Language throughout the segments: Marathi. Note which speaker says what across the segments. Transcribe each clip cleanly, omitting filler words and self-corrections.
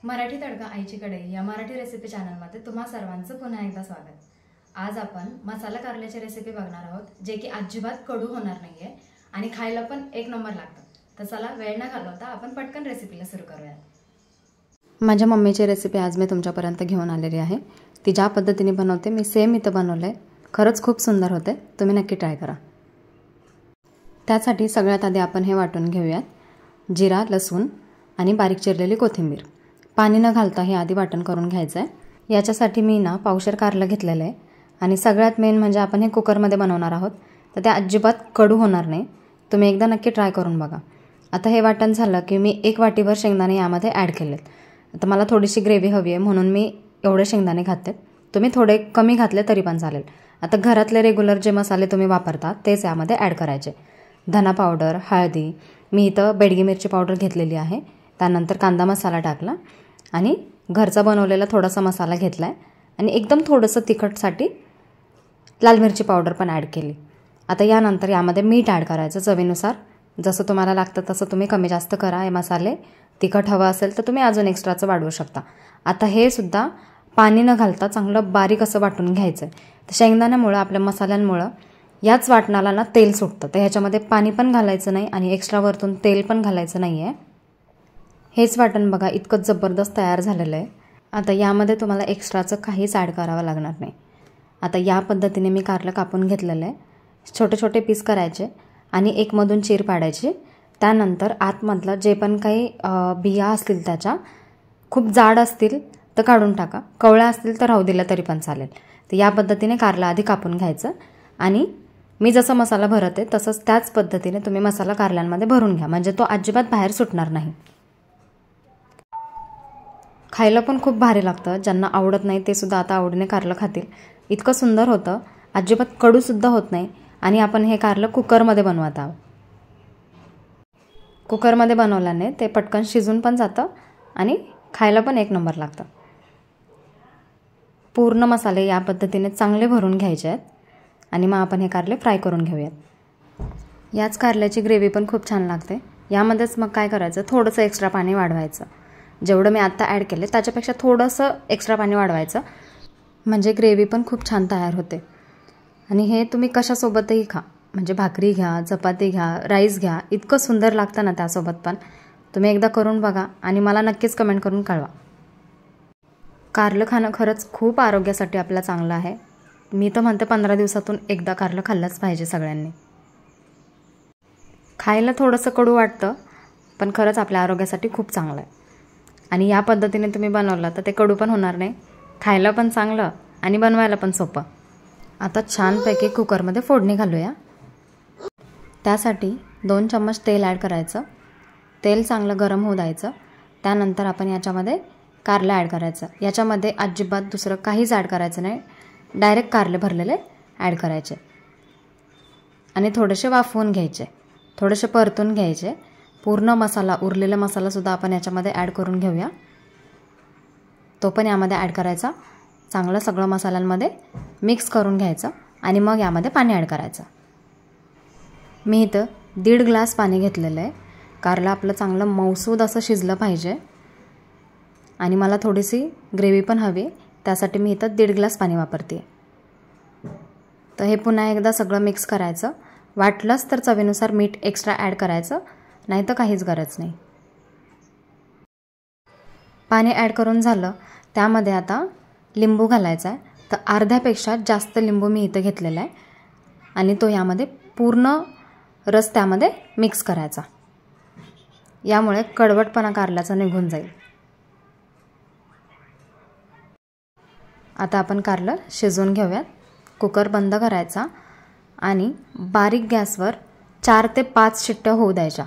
Speaker 1: मराठी तडका आईची कढई या मराठी रेसिपी चॅनलमध्ये तुम्हा सर्वांचं पुन्हा एकदा स्वागत। आज आपण मसाला कारल्याची रेसिपी बघणार आहोत, जे की अजिबात कडू होणार नाहीये आणि खायला पण एक नंबर लागतं। तर चला वेळ न घालवता आपण पटकन रेसिपीला सुरू करूया। माझ्या मम्मीची रेसिपी आज मी तुमच्यापर्यंत घेऊन आलेली आहे। ती ज्या पद्धतीने बनवते मी सेम इथं बनवलंय। खरंच खूप सुंदर होते, तुम्ही नक्की ट्राय करा। त्यासाठी सगळ्यात आधी आपण हे वाटून घेऊयात। जिरा, लसूण आणि बारीक चिरलेली कोथिंबीर पाणी न घालता हे आधी वाटण करून घ्यायचं आहे। याच्यासाठी मी ना पावशेर कारलं घेतलेलं आहे आणि सगळ्यात मेन म्हणजे आपण हे कुकरमध्ये बनवणार आहोत, तर ते अजिबात कडू होणार नाही। तुम्ही एकदा नक्की ट्राय करून बघा। आता हे वाटण झालं की मी 1 वाटीभर शेंगदाणे यामध्ये ॲड केलेत। आता मला थोडीशी ग्रेव्ही हवी आहे म्हणून मी एवढे शेंगदाणे घातलेत। तुम्ही थोडे कमी घातले तरी पण चालेल। आता घरातले रेग्युलर जे मसाले तुम्ही वापरता तेच यामध्ये ॲड करायचे। धना पावडर, हळदी, मी इथं बेडगी मिरची पावडर घेतलेली आहे। त्यानंतर कांदा मसाला टाकला आणि घरचा बनवलेला थोडासा मसाला घेतलाय आणि एकदम थोडंसं तिखटसाठी लाल मिरची पावडर पण ॲड केली। आता यानंतर यामध्ये मीठ ॲड करायचं चवीनुसार। जसं तुम्हाला लागतं तसं तुम्ही कमी जास्त करा। हे मसाले तिखट हवं असेल तर तुम्ही अजून एक्स्ट्राचं वाढवू शकता। आता हे सुद्धा पाणी न घालता चांगलं बारीक असं वाटून घ्यायचं आहे। तर शेंगदाण्यामुळं आपल्या मसाल्यांमुळं याच वाटणाला ना तेल सुटतं, तर ह्याच्यामध्ये पाणी पण घालायचं नाही आणि एक्स्ट्रा वरतून तेल पण घालायचं नाही आहे। हेच वाटण बघा इतकं जबरदस्त तयार झालेलं आहे। आता यामध्ये तुम्हाला एक्स्ट्राचं काहीच ॲड करावं लागणार नाही। आता या पद्धतीने मी कारलं कापून घेतलेलं आहे। छोटे छोटे पीस करायचे आणि एकमधून चीर पाडायची। त्यानंतर आतमधलं जे पण काही बिया असतील त्याच्या खूप जाड असतील तर काढून टाका, कवळ्या असतील तर राहू दिल्या तरी पण चालेल। तर या पद्धतीने कारलं आधी कापून घ्यायचं आणि मी जसं मसाला भरते तसंच त्याच पद्धतीने तुम्ही मसाला कारल्यांमध्ये भरून घ्या, म्हणजे तो अजिबात बाहेर सुटणार नाही। खायला पण खूप भारी लागतं। ज्यांना आवडत नाही ते सुद्धा आता आवडीने कारलं खातील। इतकं सुंदर होतं, अजिबात कडूसुद्धा होत नाही आणि आपण हे कारलं कुकरमध्ये बनवत आहोत। कुकरमध्ये बनवल्याने ते पटकन शिजून पण जातं आणि खायला पण एक नंबर लागतं। पूर्ण मसाले या पद्धतीने चांगले भरून घ्यायचे आहेत आणि मग आपण हे कारले फ्राय करून घेऊयात। याच कारल्याची ग्रेव्ही पण खूप छान लागते। यामध्येच मग काय करायचं, थोडंसं एक्स्ट्रा पाणी वाढवायचं। जेवढं मी आत्ता ॲड केले त्याच्यापेक्षा थोडंसं एक्स्ट्रा पाणी वाढवायचं, म्हणजे ग्रेव्ही पण खूप छान तयार होते। आणि हे तुम्ही कशासोबतही खा, म्हणजे भाकरी घ्या, चपाती घ्या, राईस घ्या, इतकं सुंदर लागतं ना त्यासोबत पण। तुम्ही एकदा करून बघा आणि मला नक्कीच कमेंट करून कळवा। कारलं खाणं खरंच खूप आरोग्यासाठी आपल्याला चांगलं आहे। मी तर म्हणते 15 दिवसातून एकदा कारलं खाल्लंच पाहिजे सगळ्यांनी। खायला थोडंसं कडू वाटतं पण खरंच आपल्या आरोग्यासाठी खूप चांगलं आहे आणि या पद्धतीने तुम्ही बनवलं तर ते कडू पण होणार नाही, खायला पण चांगलं आणि बनवायला पण सोपं। आता छानपैकी कुकरमध्ये फोडणी घालूया। त्यासाठी 2 चम्मच तेल ॲड करायचं। तेल चांगलं गरम होऊ द्यायचं। त्यानंतर आपण याच्यामध्ये कारलं ॲड करायचं। याच्यामध्ये अजिबात दुसरं काहीच ॲड करायचं नाही, डायरेक्ट कारले भरलेले ॲड करायचे आणि थोडेसे वाफवून घ्यायचे, थोडेसे परतून घ्यायचे। पूर्ण मसाला, उरलेला मसालासुद्धा आपण याच्यामध्ये ॲड करून घेऊया। तो पण यामध्ये ॲड करायचा। चांगलं सगळं मसाल्यांमध्ये मिक्स करून घ्यायचं आणि मग यामध्ये पाणी ॲड करायचं। मी इथं 1.5 ग्लास पाणी घेतलेलं आहे। कारलं आपलं चांगलं मऊसूद असं शिजलं पाहिजे आणि मला थोडीशी ग्रेव्ही पण हवी, त्यासाठी मी इथं 1.5 ग्लास पाणी वापरते। तर हे पुन्हा एकदा सगळं मिक्स करायचं। वाटलंच तर चवीनुसार मीठ एक्स्ट्रा ॲड करायचं, नाही तर काहीच गरज नाही। पाणी ॲड करून झालं, त्यामध्ये आता लिंबू घालायचा आहे। तर अर्ध्यापेक्षा जास्त लिंबू मी इथं घेतलेला आहे आणि तो यामध्ये पूर्ण रस त्यामध्ये मिक्स करायचा। यामुळे कडवटपणा कारल्याचा निघून जाईल। आता आपण कारलं शिजवून घेऊयात। कुकर बंद करायचा आणि बारीक गॅसवर 4 ते 5 शिट्ट्या होऊ द्यायच्या।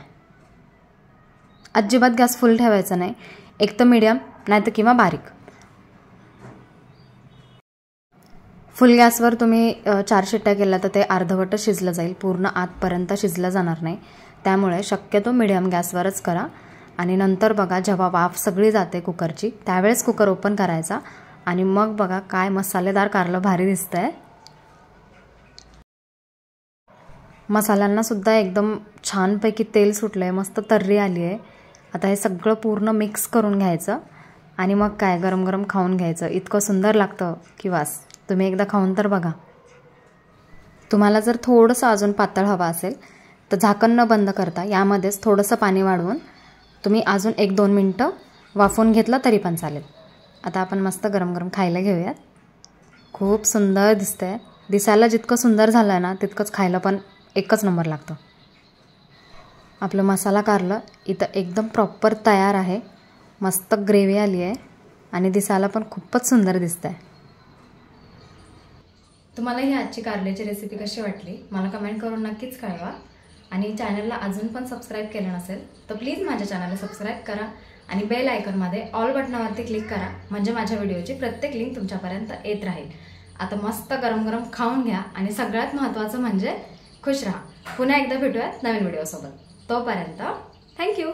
Speaker 1: अजिबात गॅस फुल ठेवायचा नाही, एक तर मीडियम नाही तर किंवा बारीक। फुल गॅसवर तुम्ही 4 शिट्ट्या केल्या तर ते अर्धवट शिजलं जाईल, पूर्ण आतपर्यंत शिजलं जाणार नाही। त्यामुळे शक्यतो मीडियम गॅसवरच करा आणि नंतर बघा जेव्हा वाफ सगळी जाते कुकरची त्यावेळेस कुकर ओपन करायचा आणि मग बघा काय मसालेदार कारलं भारी दिसतंय। मसाल्यांना सुद्धा एकदम छानपैकी तेल सुटलंय, मस्त तर्री आली आहे। आता हे सगळं पूर्ण मिक्स करून घ्यायचं आणि मग काय गरम गरम खाऊन घ्यायचं. इतकं सुंदर लागतं की वास. तुम्ही एकदा खाऊन तर बघा. तुम्हाला जर थोडंसं अजून पातळ हवं असेल तर झाकण न बंद करता यामध्येच थोडंसं पाणी वाढवून तुम्ही अजून 1-2 मिनटं वाफवून घेतलं तरी पण चालेल. आता आपण मस्त गरम गरम खायला घेऊयात. खूप सुंदर दिसतंय. दिसायला जितकं सुंदर झालं आहे ना तितकंच खायला पण एकच नंबर लागतं. आपलं मसाला कारलं इथं एकदम प्रॉपर तयार आहे. मस्त ग्रेव्ही आली आहे आणि दिसायला पण खूपच सुंदर दिसतंय. तुम्हाला ही आजची कारल्याची रेसिपी कशी वाटली मला कमेंट करून नक्कीच कळवा. आणि चॅनलला अजून पण सबस्क्राईब केलं नसेल तर प्लीज माझ्या चॅनलला सबस्क्राईब करा आणि बेल आयकॉनमध्ये ऑल बटनावरती क्लिक करा. म्हणजे माझ्या व्हिडिओची प्रत्येक लिंक तुमच्यापर्यंत येत राहील. आता मस्त गरम गरम खाऊन घ्या आणि सगळ्यात महत्त्वाचं म्हणजे खुश राहा. पुन्हा एकदा भेटूयात नवीन व्हिडिओसोबत. तोपर्यंत थँक्यू.